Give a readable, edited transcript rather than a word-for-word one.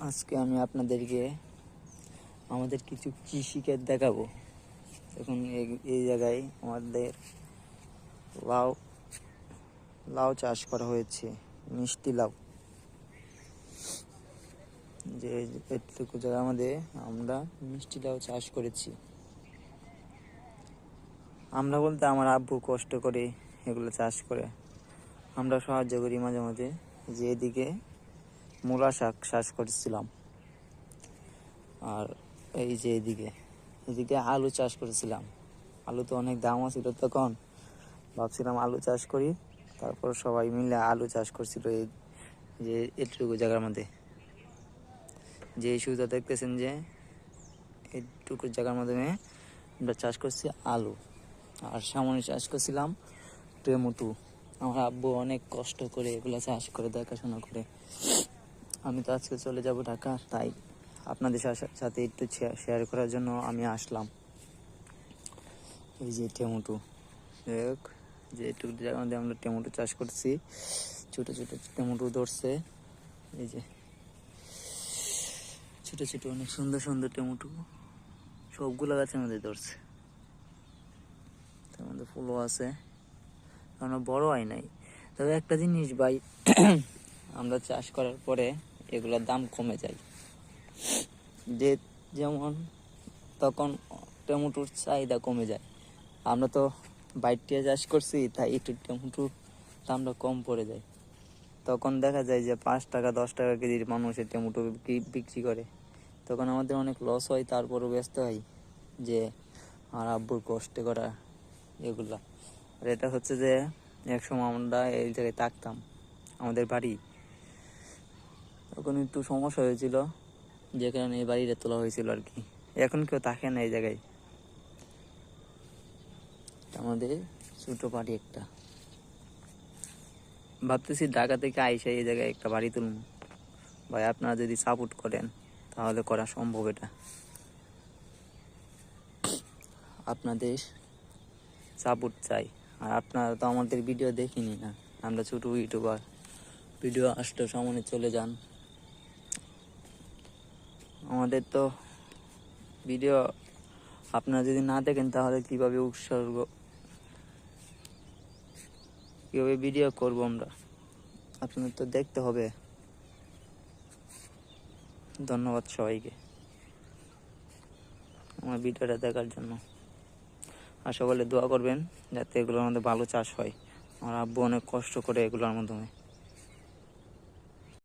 আজকে আমি আপনাদেরকে আমাদের কিছু কৃষিকাজ দেখাবো। এখন এই জায়গায় আমাদের লাউ লাউ চাষ করা হয়েছে, মিষ্টি লাউ। যে এটুকু জায়গার মধ্যে আমরা মিষ্টি লাউ চাষ করেছি। আমরা বলতে আমার আব্বু কষ্ট করে এগুলো চাষ করে, আমরা সাহায্য করি মাঝে মাঝে। যে এদিকে মূলা শাক চাষ করেছিলাম, আর এই যে এদিকে আলু চাষ করেছিলাম। আলু তো অনেক দাম ছিল তখন, ভাবছিলাম আলু চাষ করি। তারপর সবাই মিলে আলু চাষ করছিল এই যে এটুকু জায়গার মধ্যে। যে সুবিধা দেখতেছেন যে এইটুকু জায়গার মাধ্যমে আমরা চাষ করছি আলু, আর সামনে চাষ করছিলাম টমেটো। আমার আব্বু অনেক কষ্ট করে এগুলো চাষ করে, দেখাশোনা করে। আমি তো আজকে চলে যাব ঢাকা, তাই আপনাদের সাথে একটু শেয়ার করার জন্য আমি আসলাম। এই যে টমেটো, যে একটু জায়গার মধ্যে আমরা টমেটো চাষ করছি। ছোট ছোট টমেটো ধরছে, এই যে ছোট ছোট অনেক সুন্দর সুন্দর টমেটো সবগুলো গাছের মধ্যে ধরছে। তার মধ্যে ফুলও আছে, আমরা বড় হয় নাই। তবে একটা জিনিস ভাই, আমরা চাষ করার পরে এগুলোর দাম কমে যায়। যে যেমন তখন টমেটোর চাহিদা কমে যায়। আমরা তো বাইরে চাষ করছি, তাই একটু টমেটোর দামটা কম পড়ে যায়। তখন দেখা যায় যে 5 টাকা 10 টাকা কেজির মানুষের টমেটো বিক্রি করে। তখন আমাদের অনেক লস হয়, তারপরও ব্যস্ত হয় যে আর আব্বুর কষ্ট করা এগুলা। আর এটা হচ্ছে যে একসময় আমরা এই জায়গায় থাকতাম, আমাদের বাড়ি। তখন একটু সমস্যা হয়েছিল, যে কারণে এই বাড়িটা তোলা হয়েছিল আর কি। এখন কেউ থাকে না এই জায়গায়। আমাদের ছোট বাড়ি একটা, ভাবতেছি ঢাকা থেকে আইসা এই জায়গায় একটা বাড়ি তুলব। ভাই আপনারা যদি সাপোর্ট করেন তাহলে করা সম্ভব। এটা আপনাদের সাপোর্ট চাই। আর আপনারা তো আমাদের ভিডিও দেখিনি না, আমরা ছোট ইউটিউবার, ভিডিও আসলে সামনে চলে যান। আমাদের তো ভিডিও আপনারা যদি না দেখেন তাহলে কিভাবে ভিডিও করব আমরা? আপনাদের তো দেখতে হবে। ধন্যবাদ সবাইকে আমার ভিডিওটা দেখার জন্য। আর সকলে দোয়া করবেন যাতে এগুলোর মধ্যে ভালো চাষ হয়। আমার আব্বু অনেক কষ্ট করে এগুলোর মাধ্যমে।